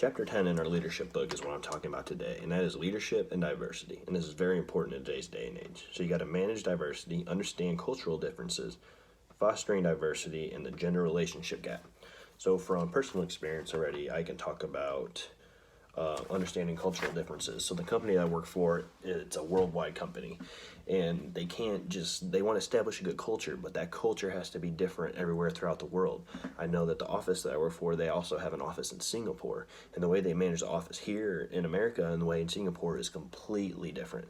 Chapter 10 in our leadership book is what I'm talking about today, and that is leadership and diversity. And this is very important in today's day and age. So you got to manage diversity, understand cultural differences, fostering diversity, and the gender relationship gap. So from personal experience already, I can talk about understanding cultural differences. So the company I work for, it's a worldwide company, and they want to establish a good culture, but that culture has to be different everywhere throughout the world. I know that the office that I work for, they also have an office in Singapore, and the way they manage the office here in America and the way in Singapore is completely different.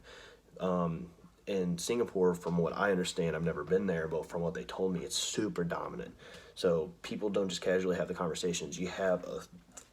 In Singapore, from what I understand, I've never been there, but from what they told me, it's super dominant. So people don't just casually have the conversations. You have a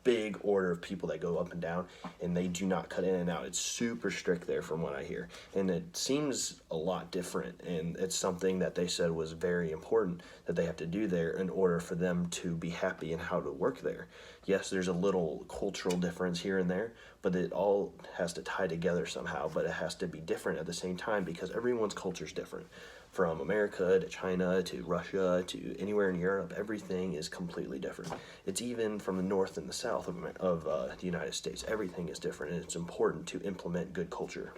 big order of people that go up and down, and they do not cut in and out. It's super strict there from what I hear, and it seems a lot different, and it's something that they said was very important that they have to do there in order for them to be happy in how to work there. Yes, there's a little cultural difference here and there, but it all has to tie together somehow, but it has to be different at the same time because everyone's culture is different. From America to China to Russia to anywhere in Europe, everything is completely different. It's even from the north and the south of the United States. Everything is different, and it's important to implement good culture.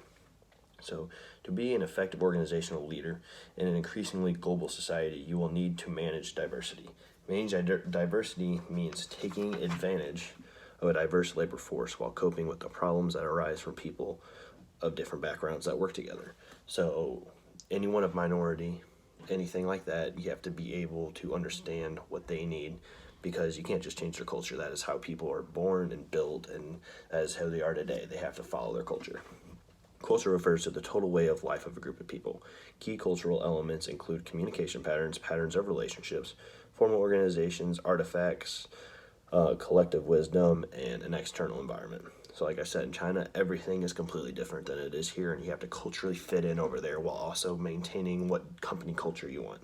So, to be an effective organizational leader in an increasingly global society, you will need to manage diversity. Managing diversity means taking advantage of a diverse labor force while coping with the problems that arise from people of different backgrounds that work together. So, anyone of minority, anything like that, you have to be able to understand what they need because you can't just change their culture. That is how people are born and built, and that is how they are today. They have to follow their culture. Culture refers to the total way of life of a group of people. Key cultural elements include communication patterns, patterns of relationships, formal organizations, artifacts, collective wisdom, and an external environment. So like I said, in China, everything is completely different than it is here, and you have to culturally fit in over there while also maintaining what company culture you want.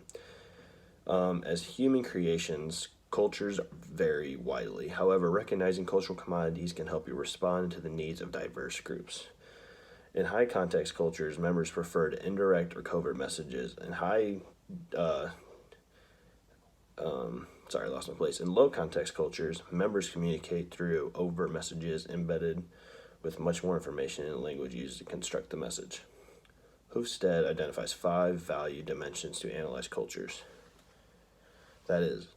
As human creations, cultures vary widely. However, recognizing cultural commodities can help you respond to the needs of diverse groups. In high context cultures, members prefer to indirect or covert messages. I lost my place. In low context cultures, members communicate through overt messages embedded with much more information in the language used to construct the message. Hofstede identifies 5 value dimensions to analyze cultures. That is,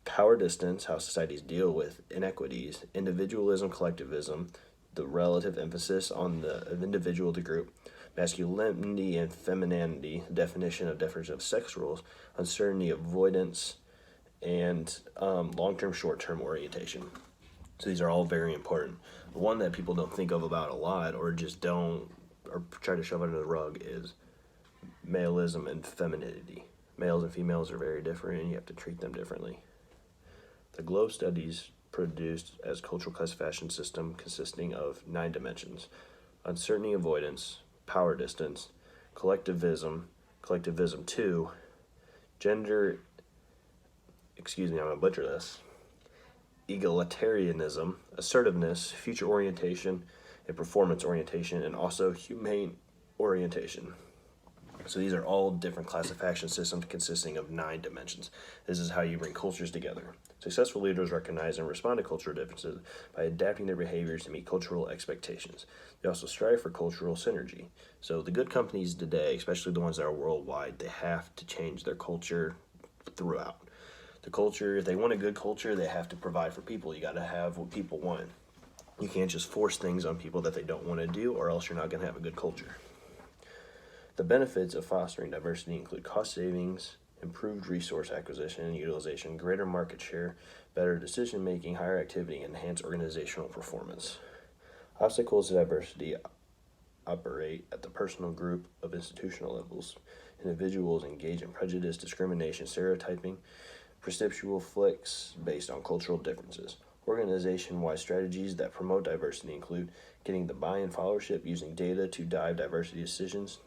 power distance, how societies deal with inequities, individualism, collectivism, the relative emphasis on the individual to group, masculinity and femininity, definition of difference of sex roles, uncertainty, avoidance, and long-term, short-term orientation. So these are all very important. The one that people don't think of about a lot or just don't or try to shove under the rug is maleism and femininity. Males and females are very different, and you have to treat them differently. The Globe studies produced as cultural classification system consisting of 9 dimensions: uncertainty, avoidance, power distance, collectivism 2, gender, I'm going to butcher this, egalitarianism, assertiveness, future orientation, and performance orientation, and also humane orientation. So these are all different classification systems consisting of 9 dimensions. This is how you bring cultures together. Successful leaders recognize and respond to cultural differences by adapting their behaviors to meet cultural expectations. They also strive for cultural synergy. So the good companies today, especially the ones that are worldwide, they have to change their culture throughout. The culture, if they want a good culture, they have to provide for people. You got to have what people want. You can't just force things on people that they don't want to do, or else you're not going to have a good culture. The benefits of fostering diversity include cost savings, improved resource acquisition and utilization, greater market share, better decision making, higher activity, and enhanced organizational performance. Obstacles to diversity operate at the personal, group, of institutional levels. Individuals engage in prejudice, discrimination, stereotyping, perceptual flicks based on cultural differences. Organization-wide strategies that promote diversity include getting the buy-in followership, using data to drive diversity decisions,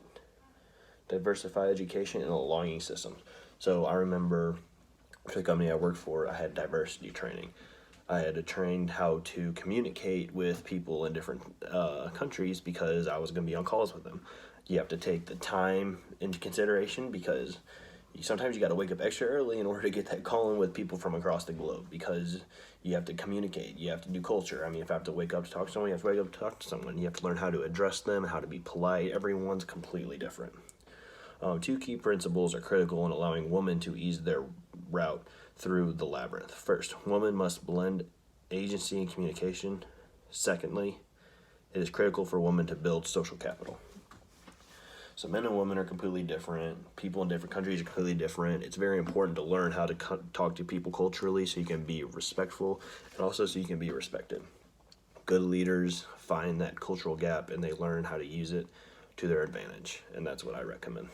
diversify education, and a logging system. So I remember for the company I worked for, I had diversity training. I had to train how to communicate with people in different countries because I was going to be on calls with them. You have to take the time into consideration because Sometimes you got to wake up extra early in order to get that call in with people from across the globe, because you have to communicate, you have to do culture. I mean, if I have to wake up to talk to someone, you have to wake up to talk to someone. You have to learn how to address them, how to be polite. Everyone's completely different. Two key principles are critical in allowing women to ease their route through the labyrinth. First, women must blend agency and communication. Secondly, it is critical for women to build social capital. So men and women are completely different. People in different countries are completely different. It's very important to learn how to talk to people culturally so you can be respectful, and also so you can be respected. Good leaders find that cultural gap and they learn how to use it to their advantage, and that's what I recommend.